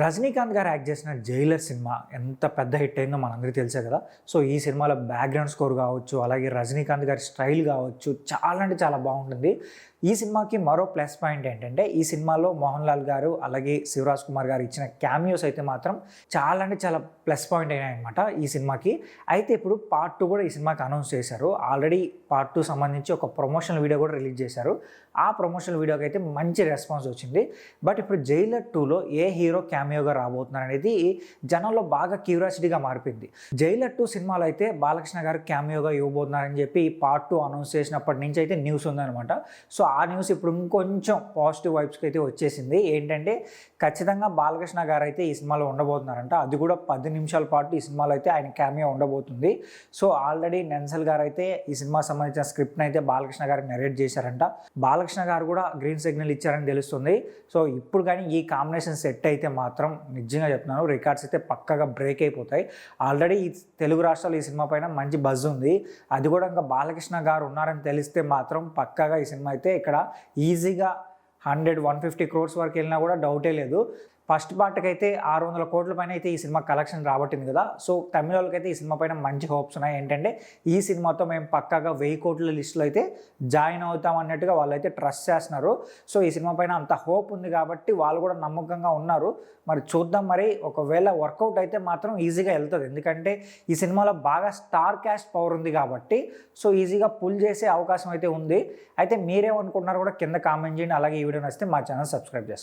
రజనీకాంత్ గారు యాక్ట్ చేసిన 'Jailer' cinema ఎంత పెద్ద హిట్ అయిందో మనందరికీ తెలుసే కదా! సో, ఈ సినిమాలో బ్యాక్‌గ్రౌండ్ స్కోర్ కావచ్చు, అలాగే రజనీకాంత్ గారి స్టైల్ కావచ్చు, చాలా అంటే చాలా బాగుంటుంది. ఈ సినిమాకి మరో ప్లస్ పాయింట్ ఏంటంటే, ఈ సినిమాలో మోహన్ లాల్ గారు, అలాగే శివరాజ్ కుమార్ గారు ఇచ్చిన క్యామియోస్ అయితే మాత్రం చాలా అంటే చాలా ప్లస్ పాయింట్ అయినాయన్నమాట ఈ సినిమాకి. అయితే ఇప్పుడు పార్ట్ 2 కూడా ఈ సినిమాకి అనౌన్స్ చేశారు. ఆల్రెడీ పార్ట్ 2 సంబంధించి ఒక ప్రమోషనల్ వీడియో కూడా రిలీజ్ చేశారు. ఆ ప్రమోషనల్ వీడియోకి అయితే మంచి రెస్పాన్స్ వచ్చింది. బట్ ఇప్పుడు 'జైలర్ 2లో ఏ హీరో క్యామియోగా రాబోతున్నారు అనేది జనంలో బాగా క్యూరియాసిటీగా మారిపోయింది. 'జైలర్ 2' సినిమాలో అయితే బాలకృష్ణ గారు క్యామియోగా ఇవ్వబోతున్నారని చెప్పి పార్ట్ 2 అనౌన్స్ చేసినప్పటి నుంచి అయితే న్యూస్ ఉందన్నమాట. సో ఆ న్యూస్ ఇప్పుడు ఇంకొంచెం పాజిటివ్ వైబ్స్కి అయితే వచ్చేసింది. ఏంటంటే ఖచ్చితంగా బాలకృష్ణ గారు అయితే ఈ సినిమాలో ఉండబోతున్నారంట. అది కూడా 10 నిమిషాల పాటు ఈ సినిమాలో అయితే ఆయన క్యామియో ఉండబోతుంది. సో ఆల్రెడీ నెన్సల్ గారు అయితే ఈ సినిమాకి సంబంధించిన స్క్రిప్ట్ని అయితే బాలకృష్ణ గారికి నెరేట్ చేశారంట. బాలకృష్ణ గారు కూడా గ్రీన్ సిగ్నల్ ఇచ్చారని తెలుస్తుంది. సో ఇప్పుడు కానీ ఈ కాంబినేషన్ సెట్ అయితే మాత్రం నిజంగా చెప్తున్నాను, రికార్డ్స్ అయితే పక్కగా బ్రేక్ అయిపోతాయి. ఆల్రెడీ ఈ తెలుగు రాష్ట్రాలు ఈ సినిమా పైన మంచి బజ్ ఉంది. అది కూడా ఇంకా బాలకృష్ణ గారు ఉన్నారని తెలిస్తే మాత్రం పక్కగా ఈ సినిమా అయితే ఇక్కడ ఈజీగా 100-150 crores వరకు వెళ్ళినా కూడా డౌటే లేదు. ఫస్ట్ పార్ట్కి అయితే 600 కోట్ల పైన అయితే ఈ సినిమా కలెక్షన్ రాబట్టింది కదా. సో తమిళ వాళ్ళకైతే ఈ సినిమా పైన మంచి హోప్స్ ఉన్నాయి. ఏంటంటే ఈ సినిమాతో మేము పక్కాగా 1000 కోట్ల లిస్టులో అయితే జాయిన్ అవుతాం అన్నట్టుగా వాళ్ళు అయితే ట్రస్ట్ చేస్తున్నారు. సో ఈ సినిమా పైన అంత హోప్ ఉంది కాబట్టి వాళ్ళు కూడా నమ్మకంగా ఉన్నారు. మరి చూద్దాం, మరి ఒకవేళ వర్కౌట్ అయితే మాత్రం ఈజీగా వెళ్తుంది. ఎందుకంటే ఈ సినిమాలో బాగా స్టార్ క్యాస్ట్ పవర్ ఉంది కాబట్టి సో ఈజీగా పుల్ చేసే అవకాశం అయితే ఉంది. అయితే మీరేమనుకుంటున్నారు కూడా కింద కామెంట్ చేయండి. అలాగే ఈ వీడియో నచ్చితే మా ఛానల్ సబ్స్క్రైబ్ చేసుకోండి.